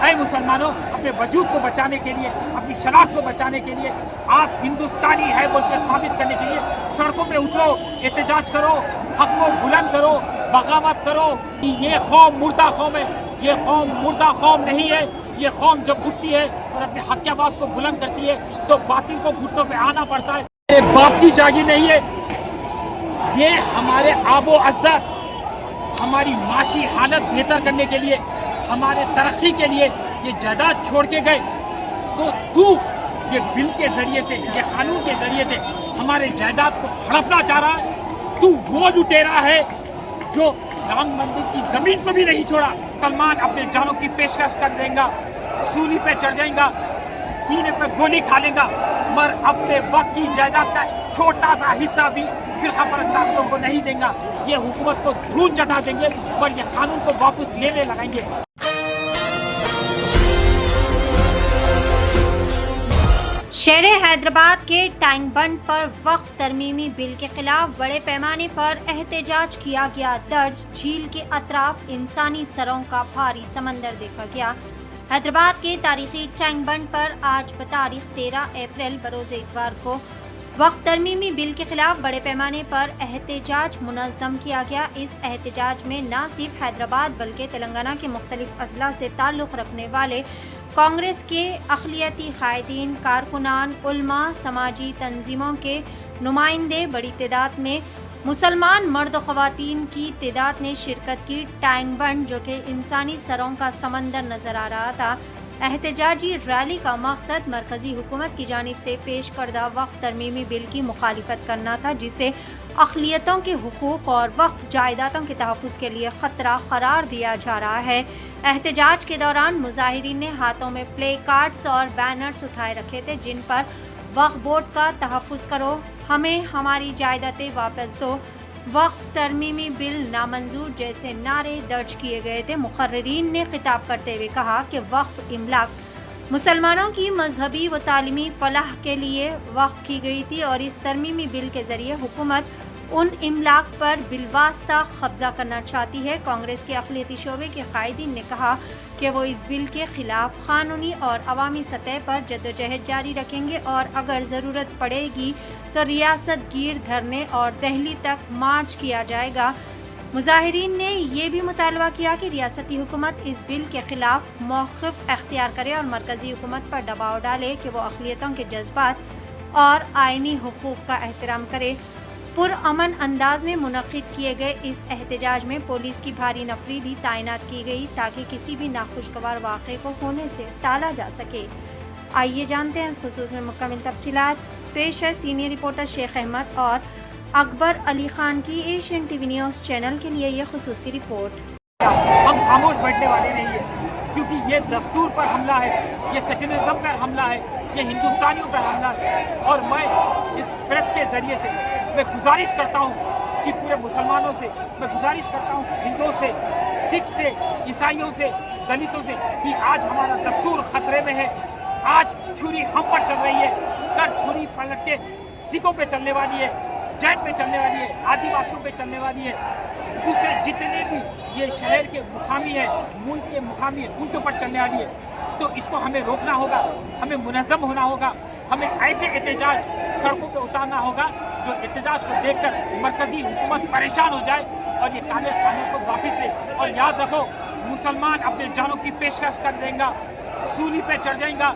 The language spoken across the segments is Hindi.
ऐ मुसलमानों, अपने वजूद को बचाने के लिए, अपनी शनाख्त को बचाने के लिए, आप हिंदुस्तानी है बोल के साबित करने के लिए सड़कों पे उतरो, एहतजाज करो, हक को बुलंद करो, बगावत करो कि ये कौम मुर्दा कौम है, ये कौम मुर्दा कौम नहीं है। ये कौम जब उठती है और अपने हक की आवाज को बुलंद करती है तो बातिल को घुटनों पे आना पड़ता है। ये बाप की जागी नहीं है, ये हमारे आबो अज़्ज़त, हमारी माशी हालत बेहतर करने के लिए, हमारे तरक्की के लिए ये जायदाद छोड़ के गए। तो तू ये बिल के जरिए से, ये कानून के जरिए से हमारे जायदाद को हड़पना चाह रहा है। तू वो लुटेरा है जो राम मंदिर की जमीन को भी नहीं छोड़ा। सलमान अपने जानों की पेशकश कर देगा, सूली पे चढ़ जाएगा, सीने पे गोली खा लेगा, मगर अपने वक्त की जायदाद का छोटा सा हिस्सा भी फिरका परस्तारों को नहीं देगा। ये हुकूमत को धूल चटा देंगे और ये कानून को वापस लेने लगाएंगे। शहर हैदराबाद के टैंक बंड पर वक्फ तरमीमी बिल के खिलाफ बड़े पैमाने पर एहतजाज किया गया। दर्ज झील के अतराफ इंसानी सरों का भारी समंदर देखा गया। हैदराबाद के तारीखी टैंक बंड पर आज बतारीख 13 अप्रैल बरोज इतवार को वक्फ तरमीमी बिल के खिलाफ बड़े पैमाने पर एहतजाज मुनज़्ज़म किया गया। इस एहतजाज में न सिर्फ हैदराबाद बल्कि तेलंगाना के मुख्तलिफ अजला से ताल्लुक़ रखने वाले कांग्रेस के अक़लियती कायदीन, कारकुनान, उलमा, समाजी तंजीमों के नुमाइंदे, बड़ी तादाद में मुसलमान मर्द ख़वातीन की तादाद ने शिरकत की। टैंक बंड जो कि इंसानी सरों का समंदर नज़र आ रहा था। एहतजाजी रैली का मकसद मरकज़ी हुकूमत की जानिब से पेश करदा वक्फ तरमीमी बिल की मुखालिफत करना था, जिसे अक़लियतों के हुकूक़ और वक्फ जायदादों के तहफ़्फ़ुज़ के लिए ख़तरा करार दिया जा रहा है। एहतजाज के दौरान मुज़ाहिरीन ने हाथों में प्ले कार्ड्स और बैनर्स उठाए रखे थे, जिन पर वक्फ बोर्ड का तहफ़्फ़ुज़ करो, हमें हमारी जायदादें वापस दो, वक्फ तरमीमी बिल नामंजूर जैसे नारे दर्ज किए गए थे। मुक़र्रिरीन ने खिताब करते हुए कहा कि वक्फ इमलाक मुसलमानों की मजहबी व तालीमी फलाह के लिए वक्फ की गई थी और इस तरमीमी बिल के ज़रिए हुकूमत उन इमलाक पर बिलवास्ता कब्जा करना चाहती है। कांग्रेस के अक़लियती शोबे के कायदीन ने कहा कि वो इस बिल के खिलाफ कानूनी और अवामी सतह पर जद्दोजहद जारी रखेंगे और अगर ज़रूरत पड़ेगी तो रियासत गिर धरने और दिल्ली तक मार्च किया जाएगा। मुजाहिरीन ने यह भी मुतालबा किया कि रियासती हुकूमत इस बिल के खिलाफ मौक़िफ़ अख्तियार करे और मरकज़ी हुकूमत पर दबाव डाले कि वो अक़लियतों के जज्बात और आइनी हुकूक़ का एहतराम करे। पुरअमन अंदाज में मुनक़िद किए गए इस एहतजाज में पुलिस की भारी नफरी भी तैनात की गई ताकि किसी भी नाखुशगवार वाक़े को होने से टाला जा सके। आइए जानते हैं इस खुसूस में मुकम्मल तफसीलात। पेश है सीनियर रिपोर्टर शेख अहमद और अकबर अली खान की एशियन टीवी न्यूज़ चैनल के लिए यह खुसूसी रिपोर्ट। हम खामोश बैठने वाले नहीं है, क्योंकि ये दस्तूर पर हमला है, ये सेक्युलरिज्म पर हमला है, ये हिंदुस्तानियों पर हमला है। और मैं इस प्रेस के ज़रिए से मैं गुजारिश करता हूँ कि पूरे मुसलमानों से मैं गुजारिश करता हूँ, हिंदुओं से, सिख से, ईसाइयों से, दलितों से, कि आज हमारा दस्तूर ख़तरे में है। आज छुरी हम पर चल रही है, कल छुरी पलट के सिखों पे चलने वाली है, जैन पे चलने वाली है, आदिवासियों पे चलने वाली है। दूसरे जितने भी ये शहर के मुकामी है, मुल्क के मुकामी है, उनके ऊपर चलने वाली है। तो इसको हमें रोकना होगा, हमें मुनज़्ज़म होना होगा, हमें ऐसे एहतजाज सड़कों पे उतारना होगा जो एहतजाज को देखकर मरकज़ी हुकूमत परेशान हो जाए और ये काले खाने को वापस ले। और याद रखो, मुसलमान अपने जानों की पेशकश कर देगा, सूली पे चढ़ जाएगा,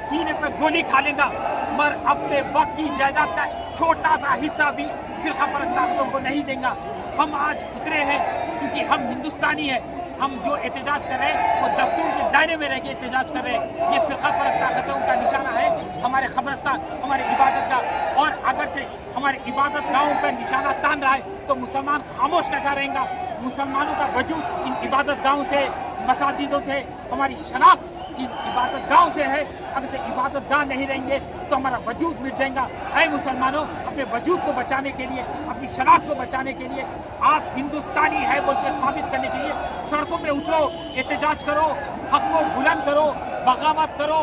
सीने पे गोली खा लेगा, मगर अपने वक्त की जायदाद का छोटा सा हिस्सा भी फिरका परस्तारों को नहीं देगा। हम आज उतरे हैं क्योंकि हम हिंदुस्तानी हैं। हम जो एहतजाज कर रहे हैं वो दस्तूर के दायरे में रह के एहतजाज कर रहे हैं। ये फिरका परस्त ताकतों का निशाना है, हमारे कब्रिस्तान, हमारे इबादत गाह, और अगर से हमारे इबादत गाहों पर निशाना तान रहा है तो मुसलमान खामोश कैसा रहेगा। मुसलमानों का वजूद इन इबादत गाहों से, मसाजिदों से, हमारी शनाख्त इन इबादत गाहों से है। अगर से इबादत गाह नहीं रहेंगे तो हमारा वजूद मिट जाएगा। ऐ मुसलमानों, अपने वजूद को बचाने के लिए, अपनी शनाख्त को बचाने के लिए, आप हिंदुस्तानी है बोल के साबित करने के लिए सड़कों पे उतरो, एहतजाज करो, हक को बुलंद करो, बगावत करो।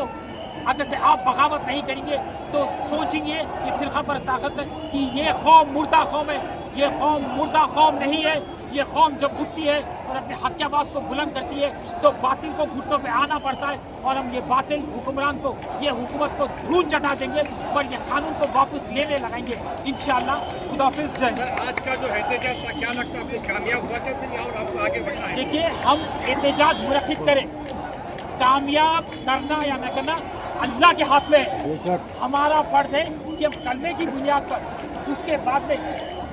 अगर से आप बगावत नहीं करेंगे तो सोचेंगे ये फिरका पर ताकत है कि ये कौम मुर्दा कौम है, ये कौम मुर्दा कौम नहीं है। ये कौम जब उठती है और अपने हक की आवाज़ को बुलंद करती है तो बातिल को घुटनों पे आना पड़ता है और हम ये बातिल हुक्मरान को, ये हुकूमत को धूल चटा देंगे और ये कानून को वापस लेने लगाएंगे इंशाअल्लाह। खुदाफिज। जय। सर, आज का जो एहतजाज था, क्या लगता है आपको कामयाब हुआ क्या फिर और आपको आगे बढ़ना है? देखिए, हम एहतजाज मुनक्किद करें, कामयाब करना या न करना अल्लाह के हाथ में है। हमारा फ़र्ज़ है कि हम कलमे की बुनियाद पर, उसके बाद में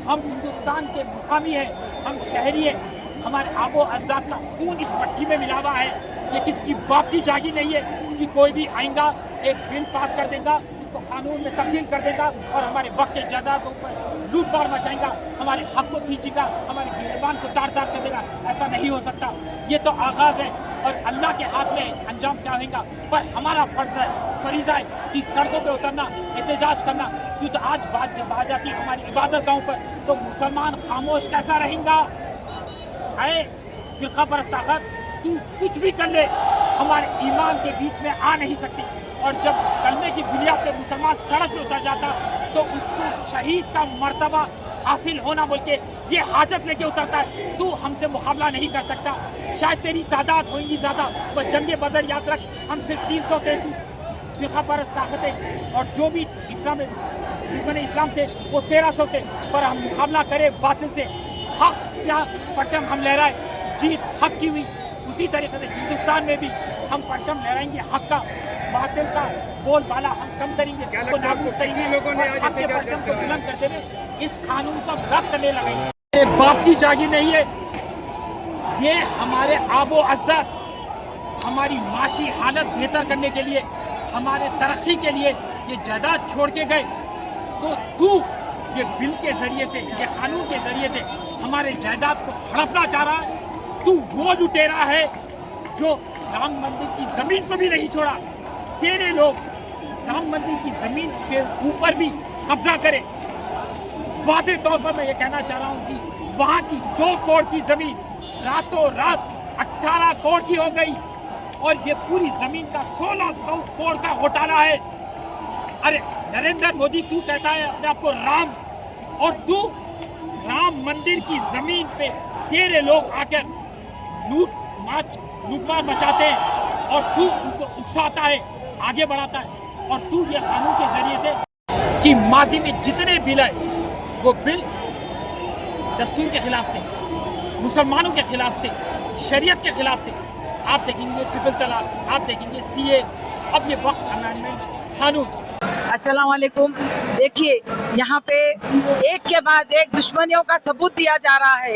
हम हिंदुस्तान के मुकामी हैं, हम शहरी हैं, हमारे आबो अज़दाद का खून इस मट्टी में मिला हुआ है। ये किसी की बाप की जागी नहीं है कि कोई भी आएगा, एक बिल पास कर देगा, उसको कानून में तब्दील कर देगा और हमारे वक्त के जायदादों पर लूट मार मचाएगा, हमारे हक को खींचेगा, हमारे गिरबान को तार तार कर देगा। ऐसा नहीं हो सकता। ये तो आगाज़ है और अल्लाह के हाथ में अंजाम क्या होगा। पर हमारा फ़र्ज़ है, फरीज़ा है कि सड़कों पे उतरना, एहतजाज करना। क्यों तो आज बात जब आ जाती है हमारी इबादत गाहों पर तो मुसलमान खामोश कैसा रहेगा? अरे फ़िरक़ा परस्त ताकत, तू कुछ भी कर ले, हमारे ईमान के बीच में आ नहीं सकती। और जब कलमे की बुनियाद पे मुसलमान सड़क पे उतर जाता तो उसको शहीद का मर्तबा हासिल होना बोल के ये हाजत लेके उतरता है। तू हमसे मुकाबला नहीं कर सकता। शायद तेरी तादाद होगी ज़्यादा, पर जंग बदर याद रख, हम सिर्फ 300 थे, तू फ़िरक़ा परस्त ताकतें और जो भी इस्लाम दुश्मन इस्लाम थे वो 1300 थे। पर हम मुकाबला करें बातिल से, हक या परचम हम लहराए, जीत हक की हुई। उसी तरीके से हिंदुस्तान में भी हम परचम लहराएंगे हक का, बातिल का बोलबाला हम कम करेंगे, उसको नाबूद करेंगे और हक के परचम को बुलंद करते हुए इस कानून को रद्द करने लगेंगे। मेरे बाप की जागी नहीं है, ये हमारे आबो अज़दाद हमारी माशी हालत बेहतर करने के लिए, हमारे तरक्की के लिए ये जायदाद छोड़ के गए। तो तू ये बिल के ज़रिए से, ये कानून के ज़रिए से हमारे जायदाद को हड़पना चाह रहा है। तू वो लुटेरा है जो राम मंदिर की ज़मीन को भी नहीं छोड़ा। तेरे लोग राम मंदिर की ज़मीन के ऊपर भी कब्जा करें। वाज़े तौर पर मैं ये कहना चाह रहा हूँ कि वहाँ की 2 करोड़ की ज़मीन रातों रात 18 करोड़ की हो गई और ये पूरी ज़मीन का 1600 करोड़ का घोटाला है। अरे नरेंद्र मोदी, तू कहता है अपने आप को राम, और तू राम मंदिर की ज़मीन पे तेरे लोग आकर लूटमार मचाते हैं और तू उनको उकसाता है, आगे बढ़ाता है। और तू ये कानून के ज़रिए से कि माजी में जितने बिल आए वो बिल दस्तूर के खिलाफ थे, मुसलमानों के खिलाफ थे, शरीयत के खिलाफ थे। आप देखेंगे ट्रिपल तलाक, आप देखेंगे CA, अब ये वक्त अमेंडमेंट कानून। अस्सलाम वालेकुम। देखिए, यहाँ पे एक के बाद एक दुश्मनियों का सबूत दिया जा रहा है।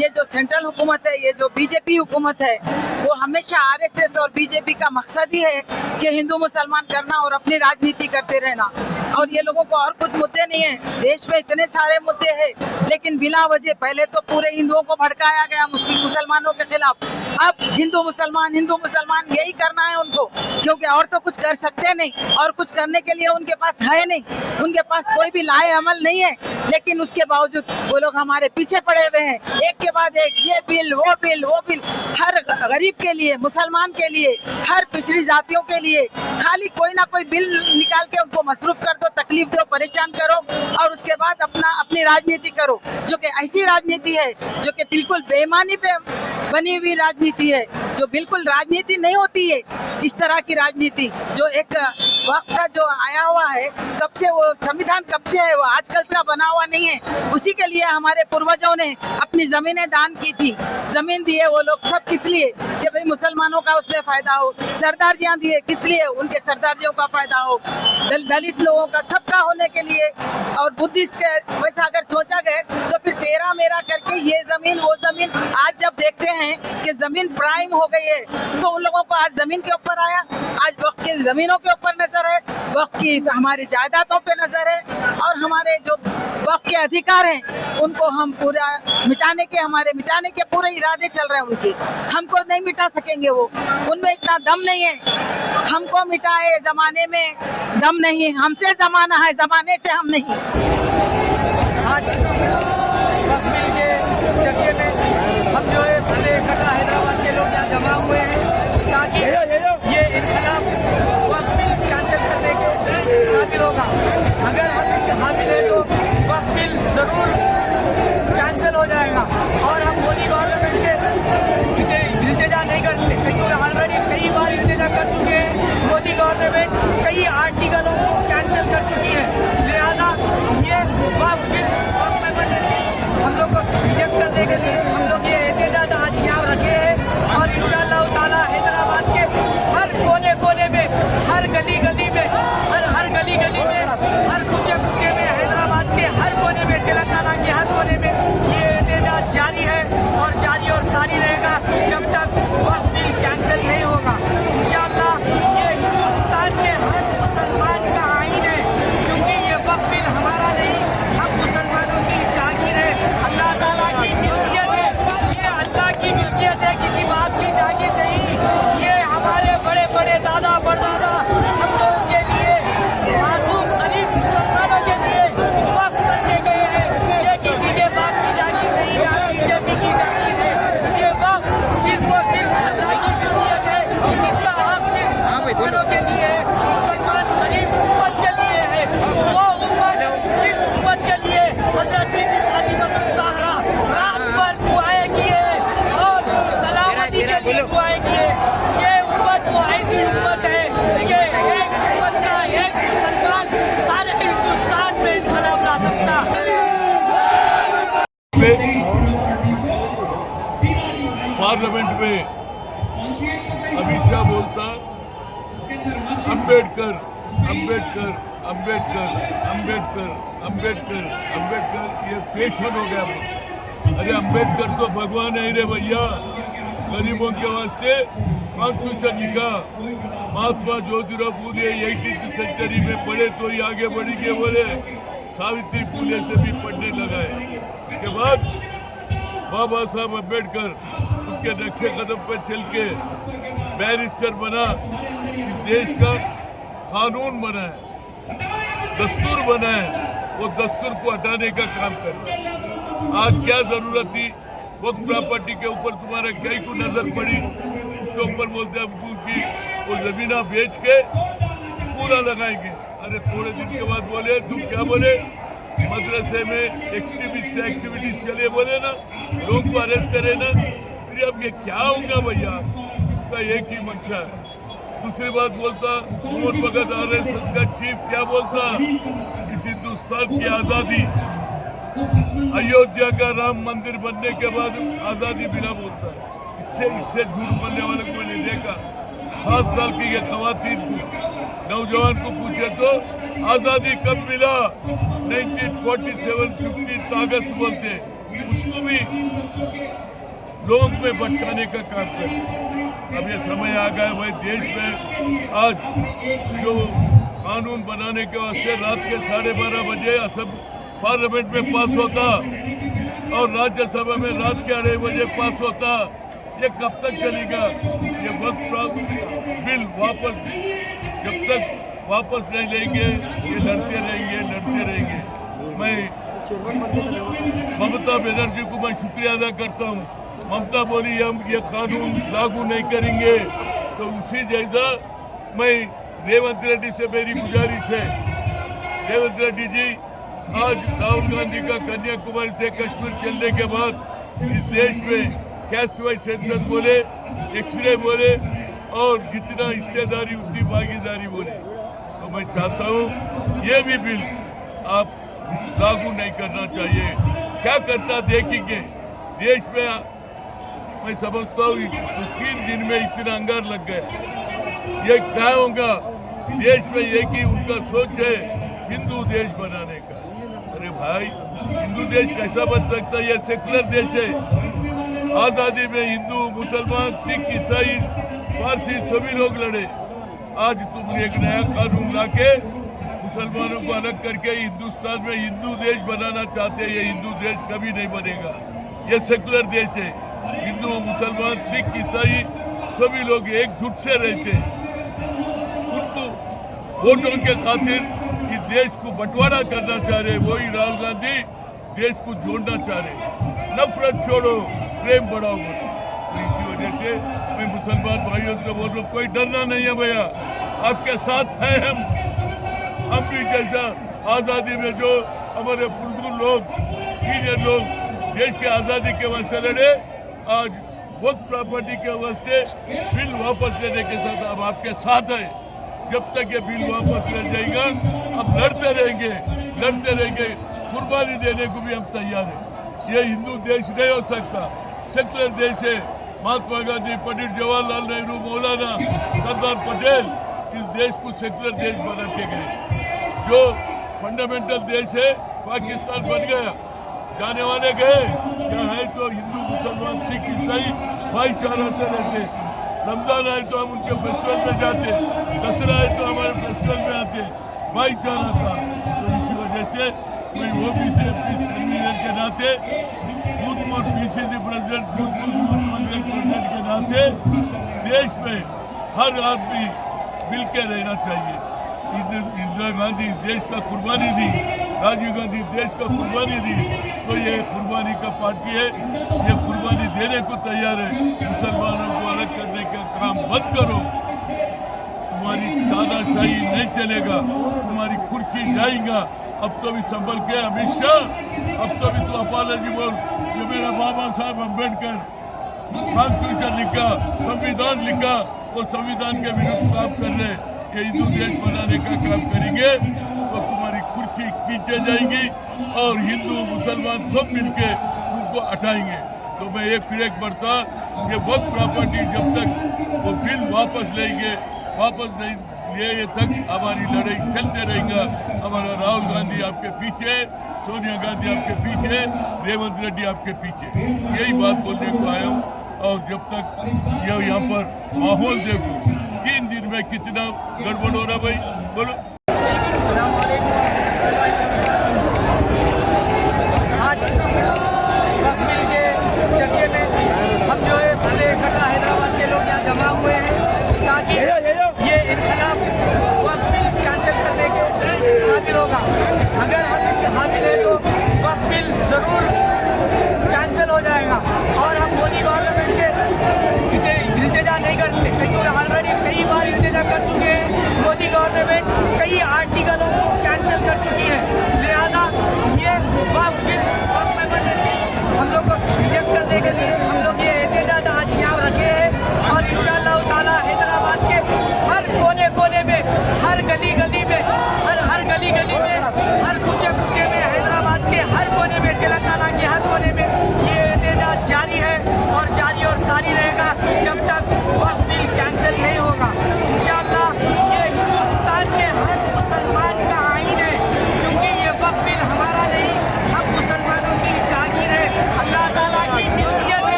ये जो सेंट्रल हुकूमत है, ये जो बीजेपी हुकूमत है, वो हमेशा RSS और बीजेपी का मकसद ही है कि हिंदू मुसलमान करना और अपनी राजनीति करते रहना। और ये लोगों को और कुछ मुद्दे नहीं है। देश में इतने सारे मुद्दे हैं, लेकिन बिला वजह पहले तो पूरे हिंदुओं को भड़काया गया मुसलमानों के खिलाफ। अब हिंदू मुसलमान यही करना है उनको, क्योंकि और तो कुछ कर सकते नहीं और कुछ करने के लिए उनके पास है नहीं, उनके पास कोई भी लाए अमल नहीं है। लेकिन उसके बावजूद वो लोग हमारे पीछे पड़े हुए हैं, एक के बाद एक, ये बिल वो बिल वो बिल, हर गरीब के लिए, मुसलमान के लिए, हर पिछड़ी जातियों के लिए खाली कोई ना कोई बिल निकाल के उनको मसरूफ कर दो, तकलीफ दो, परेशान करो और उसके बाद अपनी राजनीति करो, जो कि ऐसी राजनीति है जो कि बिल्कुल बेईमानी पे बनी हुई राजनीति है, जो बिल्कुल राजनीति नहीं होती है। इस तरह की राजनीति जो एक वक्त का जो आया हुआ है, कब से वो संविधान कब से है, वो आजकल का बना हुआ नहीं है। उसी के लिए हमारे पूर्वजों ने अपनी जमीनें दान की थी, जमीन दिए वो लोग सब किस लिए, कि भाई मुसलमानों का उसमें फायदा हो। सरदारजियां दिए किस लिए, उनके सरदारजियों का फायदा हो, दलित लोगों का, सबका होने के लिए। और बुद्धिस्ट के वैसा अगर सोचा गए तो फिर तेरा मेरा करके ये जमीन वो जमीन, आज जब देखते हैं कि जमीन प्राइम हो गई है तो उन लोगों को आज जमीन के ऊपर आया, आज वक्त की जमीनों के ऊपर नजर है, वक्त की हमारी जायदादों पे नजर है और हमारे जो वक्त के अधिकार हैं उनको हम पूरा मिटाने के पूरे इरादे चल रहे हैं उनके। हमको नहीं मिटा सकेंगे, वो उनमें इतना दम नहीं है। हमको मिटाए जमाने में दम नहीं, हमसे जमाना है, जमाने से हम नहीं। आज वक्त मिल के चर्चे में हम जो है पूरे कटरा हैदराबाद के लोग यहाँ जमा हुए हैं ताकि ये इनकलाब वक्त मिल कैंसिल करने के काबिल होगा। अगर हम इसके हामिल हैं तो वक्त मिल ज़रूर कैंसिल हो जाएगा। और हम कर चुके हैं। मोदी गवर्नमेंट कई आर्टिकलों को कैंसिल कर चुकी है, लिहाजा ये वक्फ बिल हम लोग को रिजेक्ट करने के लिए हम लोग ये एहतजाज आज यहाँ रखे हैं। और इंशाअल्लाह ताला हैदराबाद के हर कोने कोने में, हर गली गली में, हर गली गली में, हर कुचे कुचे में, हैदराबाद के हर कोने में, तेलंगाना के हर कोने में ये एहतजाज जारी है और जारी और सारी रहेगा जब तक वक्फ बिल कैंसिल नहीं होगा। इंशाअल्लाह ये हिंदुस्तान के हर मुसलमान का आईन है, क्योंकि ये वक्फ बिल हमारा नहीं, हम मुसलमानों की जागीर है, अल्लाह ताला की मिल्कियत है। ये अल्लाह की मिल्कियत है, किसी बात की जागीर नहीं। ये हमारे बड़े बड़े दादा परदादा हम लोगों के लिए, मासूम गरीब मुसलमानों के लिए वक्फ करके गए हैं। ये किसी के बाप की जागीर नहीं है, बीजेपी की जागीर है। ये वक्फ सिर्फ और सिर्फ अल्लाह की मिल्कियत है, इसका हक सिर्फ मुसलमानों के लिए है, मुसलमान गरीब उम्मत के लिए है। वो उम्मत जिस उम्मत के लिए हजरत बीबी फातिमा ज़हरा रात भर दुआएं किए और सलामती के लिए दुआएं किए, ये उम्मत वो ऐसी उम्मत है कि एक उम्मत का एक मुसलमान सारे हिंदुस्तान में इनकलाब ला सकता है। पार्लियामेंट में अमित शाह बोलता अंबेडकर अंबेडकर अंबेडकर अंबेडकर अंबेडकर अंबेडकर, ये फैशन हो गया। अरे अंबेडकर तो भगवान है रे भैया, गरीबों के वास्ते कॉन्स्टिट्यूशन लिखा। महात्मा ज्योतिराव फूले 18th सेंचुरी में पढ़े तो ही आगे बढ़ेंगे बोले, सावित्री फूले से भी पढ़ने लगाए। उसके बाद बाबा साहब अम्बेडकर उनके नक्शे कदम पर चल के बैरिस्टर बना, इस देश का कानून बना है, दस्तूर बना है, वो दस्तूर को हटाने का काम कर रहा है। आज क्या जरूरत थी? वक्त प्रॉपर्टी के ऊपर तुम्हारे कई को नजर पड़ी, उसके ऊपर बोलते हैं कि वो जमीना बेच के स्कूल लगाएंगे। अरे थोड़े दिन के बाद बोले, तुम क्या बोले? मदरसे में एक्सट्रीमिस्ट एक्टिविटीज चले बोले ना, लोगों को अरेस्ट करे ना। फिर अब ये क्या होगा भैया? उनका एक ही मंशा है। दूसरी बात बोलता मोहन भगत आरएसएस का चीफ क्या बोलता? इस हिंदुस्तान की आजादी, अयोध्या का राम मंदिर बनने के बाद आजादी मिला बोलता है। इससे झूठ बोलने वाले को मैंने देखा। 7 साल की ये खवातीन को, नौजवान को पूछे तो आजादी कब मिला? 1947 अगस्त बोलते, उसको भी लोगों में भटकाने का काम करते। अब ये समय आ गया भाई, देश में आज जो कानून बनाने के वास्ते रात के 12:30 बजे असम पार्लियामेंट में पास होता और राज्यसभा में रात के 2:30 बजे पास होता, ये कब तक चलेगा? ये वक्त बिल वापस जब तक वापस नहीं लेंगे, ये लड़ते रहेंगे। मैं ममता बनर्जी को मैं शुक्रिया अदा करता हूँ। ममता बोली हम ये कानून लागू नहीं करेंगे, तो उसी जैसा मैं रेवंत रेड्डी से मेरी गुजारिश है, रेवंत रेड्डी जी, आज राहुल गांधी का कन्याकुमारी से कश्मीर चलने के बाद इस देश में कैस्ट वाइज सेंसस बोले, एक्सरे बोले और जितना हिस्सेदारी उतनी भागीदारी बोले, तो मैं चाहता हूँ ये भी बिल आप लागू नहीं करना चाहिए। क्या करता देखेंगे देश में। मैं समझता हूँ 3 दिन में इतना अंगार लग गया। ये क्या होगा? देश में एक ही उनका सोच है हिंदू देश बनाने का। अरे भाई, हिंदू देश कैसा बन सकता है? ये सेकुलर देश है। आजादी में हिंदू, मुसलमान, सिख, ईसाई, पारसी सभी लोग लड़े। आज तुम एक नया कानून लाके मुसलमानों को अलग करके हिंदुस्तान में हिंदू देश बनाना चाहते हैं। ये हिंदू देश कभी नहीं बनेगा। ये सेकुलर देश है। हिंदू, मुसलमान, सिख, ईसाई सभी लोग एकजुट से रहते हैं। उनको वोटों के खातिर इस देश को बंटवारा करना चाह रहे, वही राहुल गांधी देश को जोड़ना चाह रहे। नफरत छोड़ो, प्रेम बढ़ाओ। तो इसी वजह से मैं मुसलमान भाइयों से बोल रहा हूँ, कोई डरना नहीं है भैया, आपके साथ है हम भी। जैसा आज़ादी में जो हमारे बुजुर्ग लोग, सीनियर लोग देश के आज़ादी के वास्ते लड़े, आज वक्त प्रॉपर्टी के वास्ते बिल वापस लेने के साथ हम आपके साथ हैं। जब तक ये बिल वापस ले जाएगा हम लड़ते रहेंगे, कुर्बानी देने को भी हम तैयार हैं। ये हिंदू देश नहीं हो सकता, सेक्युलर देश है। महात्मा गांधी, पंडित जवाहरलाल नेहरू, मौलाना सरदार पटेल इस देश को सेक्युलर देश बना के गए। जो फंडामेंटल देश है पाकिस्तान बन गया, जाने वाले गए। यहाँ है तो हिंदू मुसलमान सिख ईसाई भाईचारा से रहते। रमजान आए तो हम उनके फेस्टिवल में जाते, दशहरा आए तो हमारे फेस्टिवल में आते, भाईचारा था। तो इसी वजह से कोई वो पीस कन्वीनर के नाते, भूतपूर्व पीसीसी प्रेसिडेंट, भूतपूर्व यूथ कांग्रेस प्रेसिडेंट के नाते देश में हर आदमी मिल के रहना चाहिए। इंदिरा गांधी इस देश का कुर्बानी दी, राजीव गांधी देश का कुर्बानी दी, तो ये कुर्बानी का पार्टी है, ये कुर्बानी देने को तैयार है। मुसलमानों को अलग करने का काम मत करो, तुम्हारी दादाशाही नहीं चलेगा, तुम्हारी कुर्सी जाएगा। अब तो भी संभल के अमित शाह, अब तो भी तो अपॉलॉजी बोल। जो मेरा बाबा साहब अम्बेडकर कॉन्स्टिट्यूशन लिखा, संविधान लिखा, वो संविधान के विरुद्ध काम कर रहे। ये हिंदू देश बनाने का काम करेंगे तो तुम्हारी कुर्सी खींचे जाएगी और हिंदू मुसलमान सब मिलके तुमको हटाएंगे। तो मैं फिर एक बढ़ता, ये वक्त प्रॉपर्टी जब तक वो बिल वापस नहीं लिए तक हमारी लड़ाई चलते रहेगा। हमारा राहुल गांधी आपके पीछे, सोनिया गांधी आपके पीछे, रेवंत रेड्डी आपके पीछे, यही बात बोलने को आया हूँ। और जब तक ये यहाँ पर माहौल देखो, 3 दिन में कितना गड़बड़ हो रहा भाई, बोलो। आज वक्त मिल के चर्चे में हम जो है पूरे कटरा हैदराबाद के लोग यहाँ जमा हुए हैं ताकि ये इनकलाब वक्त मिल कैंसिल करने के हामिल होगा। अगर हम इसके हामिल हैं तो वक्त मिल ज़रूर कैंसिल हो जाएगा और हम मोदी गवर्नमेंट से इल्तिजा नहीं कर सकते, क्योंकि ऑलरेडी कई बार इल्तिजा कर चुके हैं। मोदी गवर्नमेंट